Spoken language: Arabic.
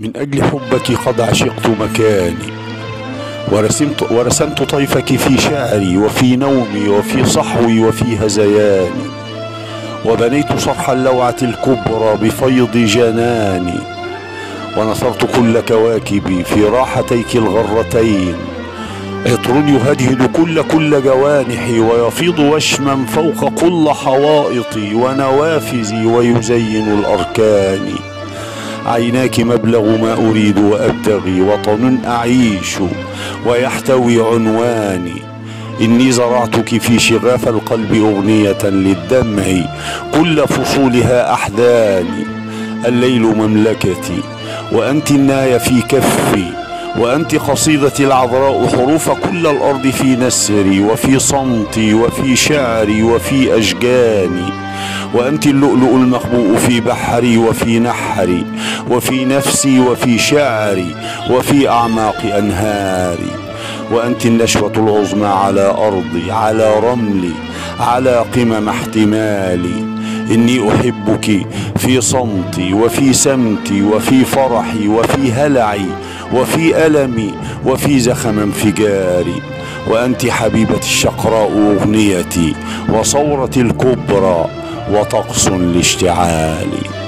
من أجل حبك قد عشقت مكاني، ورسمت طيفك في شعري وفي نومي وفي صحوي وفي هذياني، وبنيت صرح اللوعة الكبرى بفيض جناني، ونثرت كل كواكبي في راحتيك الغرتين، عطر يهدهد كل جوانحي ويفيض وشما فوق كل حوائطي ونوافذي ويزين الأركان. عيناك مبلغ ما أريد وأبتغي، وطن أعيش ويحتوي عنواني. إني زرعتك في شغاف القلب أغنية للدمع كل فصولها أحداني. الليل مملكتي وأنت الناي في كفي، وأنت قصيدتي العذراء، حروف كل الأرض في نسري وفي صمتي وفي شعري وفي أشجاني. وأنت اللؤلؤ المخبوء في بحري وفي نحري وفي نفسي وفي شعري وفي أعماق أنهاري. وأنت النشوة العظمى على أرضي، على رملي، على قمم احتمالي. إني أحبك في صمتي وفي سمتي وفي فرحي وفي هلعي وفي ألمي وفي زخم انفجاري. وأنت حبيبتي الشقراء أغنيتي وصورتي الكبرى وطقس لاشتعالي.